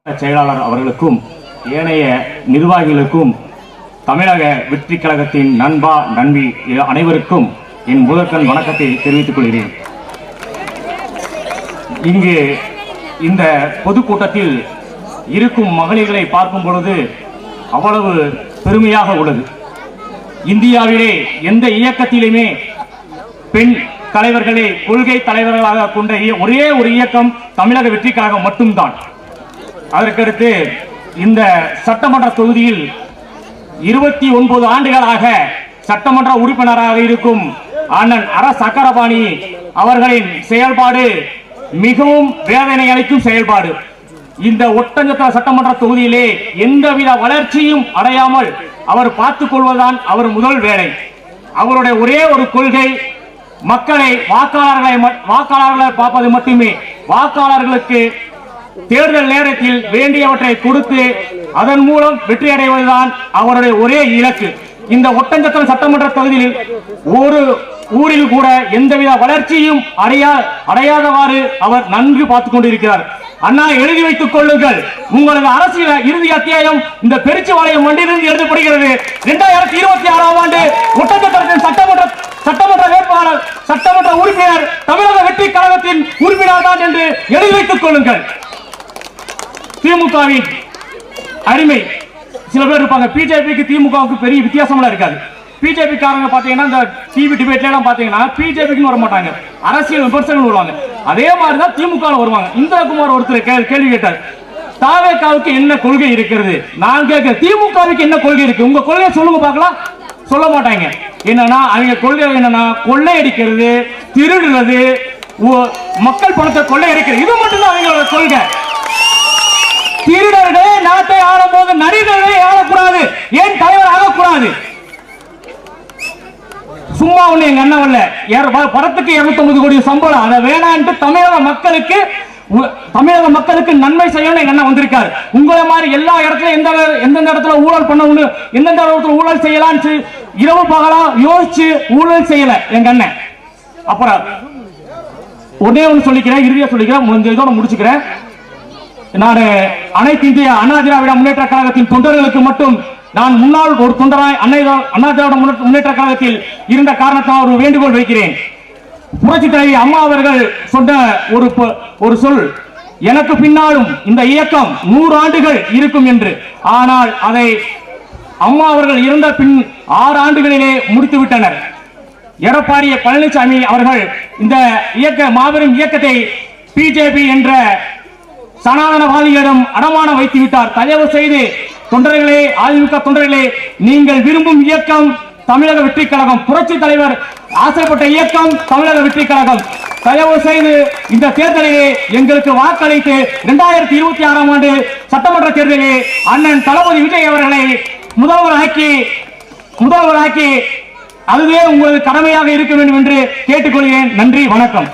செயலாளர் அவர்களுக்கும் ஏனைய நிர்வாகிகளுக்கும் தமிழக வெற்றி கழகத்தின் நண்பா நண்பி அனைவருக்கும் என் முதற்கண் வணக்கத்தை தெரிவித்துக் கொள்கிறேன். இங்கு இந்த பொதுக்கூட்டத்தில் இருக்கும் மகளிர்களை பார்க்கும் பொழுது அவ்வளவு பெருமையாக உள்ளது. இந்தியாவிலே எந்த இயக்கத்திலுமே பெண் தலைவர்களை கொள்கை தலைவர்களாக கொண்ட ஒரே ஒரு இயக்கம் தமிழக வெற்றி கழகம் மட்டும்தான். அதற்கடுத்து இந்த சட்டமன்ற தொகுதியில் 29 ஆண்டுகளாக சட்டமன்ற உறுப்பினராக இருக்கும் அண்ணன் அர சக்கரபாணி அவர்களின் செயல்பாடு மிகவும் வேதனை அளிக்கும் செயல்பாடு. இந்த ஒட்டஞ்சத்திர சட்டமன்ற தொகுதியிலே எந்தவித வளர்ச்சியும் அடையாமல் அவர் பார்த்துக் கொள்வதுதான் அவர் முதல் வேலை. அவருடைய ஒரே ஒரு கொள்கை மக்களை வாக்காளர்களை பார்ப்பது மட்டுமே. வாக்காளர்களுக்கு தேர்தல் நேரத்தில் வேண்டியவற்றை கொடுத்து அதன் மூலம் வெற்றி அடைவதுதான் அவருடைய ஒரே இலக்கு. இந்த ஒட்டஞ்சத்திரம் சட்டமன்ற தொகுதியில் ஒரு ஊரில் கூட எந்தவித வளர்ச்சியும் அடையாதவாறு அவர் நன்கு பார்த்துக் கொண்டிருக்கிறார். அண்ணா, எழுதி வைத்துக் கொள்ளுங்கள், உங்களது அரசியல் இறுதி அத்தியாயம் இந்த பெருச்சிவாளையம் மண்டியிலிருந்து எழுதப்படுகிறது. 2026ஆம் ஆண்டு ஒட்டஞ்சத்திரத்தின் சட்டமன்ற வேட்பாளர் சட்டமன்ற உறுப்பினர் தமிழக வெற்றி கழகத்தின் உறுப்பினர் தான் என்று எழுதி வைத்துக் கொள்ளுங்கள். திமுகவின் அடிமை சில பேர் இருப்பாங்க. பிஜேபிக்கு திமுகவுக்கு பெரிய வித்தியாசம் இருக்காது. பிஜேபி காரங்க பாத்தீங்கன்னா இந்த டிவி டிபேட்ல எல்லாம் பாத்தீங்கன்னா பிஜேபிக்கு வர மாட்டாங்க, அரசியல் விமர்சனம் வருவாங்க. அதே மாதிரிதான் திமுக வருவாங்க. இந்திரகுமார் ஒருத்தர் கேள்வி கேட்டார், தாவேகாவுக்கு என்ன கொள்கை இருக்கிறது? நான் கேட்க, திமுகவுக்கு என்ன கொள்கை இருக்கு? உங்க கொள்கையை சொல்லுங்க பார்க்கலாம். சொல்ல மாட்டாங்க. என்னன்னா அவங்க கொள்கை என்னன்னா கொள்ளையடிக்கிறது, திருடுறது, மக்கள் பணத்தை கொள்ளையடிக்கிறது, இது மட்டும்தான் அவங்களோட கொள்கை. திருடர்களே நாட்டை ஆளும் போது நடிகர்களே ஆளக்கூடாது, ஏன் தலைவர் ஆகக்கூடாது? சும்மா ஒண்ணு எங்க அண்ணன் வரல, படத்துக்கு 250 கோடி சம்பளம், அதை வேணான்ட்டு தமிழக மக்களுக்கு நன்மை செய்யணும் எங்க அண்ணன் வந்திருக்காரு. உங்களை மாதிரி எல்லா இடத்துல எந்தெந்த இடத்துல ஊழல் பண்ணணும், எந்தெந்த இடத்துல ஊழல் செய்யலாம் இரவு பகலா யோசிச்சு ஊழல் செய்யல எங்க அண்ணன். அப்புறம் ஒன்னே ஒண்ணு சொல்லிக்கிறேன், இறுதியா சொல்லிக்கிறேன், இதோட முடிச்சுக்கிறேன். நான் அனைத்து இந்திய அண்ணா திராவிட முன்னேற்ற கழகத்தின் தொண்டர்களுக்கு மட்டும் நான் முன்னாள் ஒரு தொண்டராய் அண்ணா திராவிட முன்னேற்ற கழகத்தில் இருந்த காரணத்தால் ஒரு வேண்டுகோள் வைக்கிறேன். புரட்சி தலைவி அம்மா அவர்கள் சொன்ன ஒரு சொல், எனக்கு பின்னாலும் இந்த இயக்கம் 100 ஆண்டுகள் இருக்கும் என்று. ஆனால் அதை அம்மா அவர்கள் இருந்த பின் 6 ஆண்டுகளிலே முடித்து விட்டனர். எடப்பாடி பழனிசாமி அவர்கள் இந்த மாபெரும் இயக்கத்தை பிஜேபி என்ற சனாதனவாதிகளிடம் அடமானம் வைத்து விட்டார். தயவு செய்து தொண்டர்களே, அதிமுக தொண்டர்களே, நீங்கள் விரும்பும் இயக்கம் தமிழக வெற்றி கழகம், புரட்சி தலைவர் ஆசைப்பட்ட இயக்கம் தமிழக வெற்றி கழகம். தயவு செய்து இந்த தேர்தலிலே எங்களுக்கு வாக்களித்து 2026ஆம் ஆண்டு சட்டமன்ற தேர்தலிலே அண்ணன் தளபதி விஜய் அவர்களை முதல்வராக்கி அதுவே உங்களது கடமையாக இருக்க வேண்டும் என்று கேட்டுக்கொள்கிறேன். நன்றி, வணக்கம்.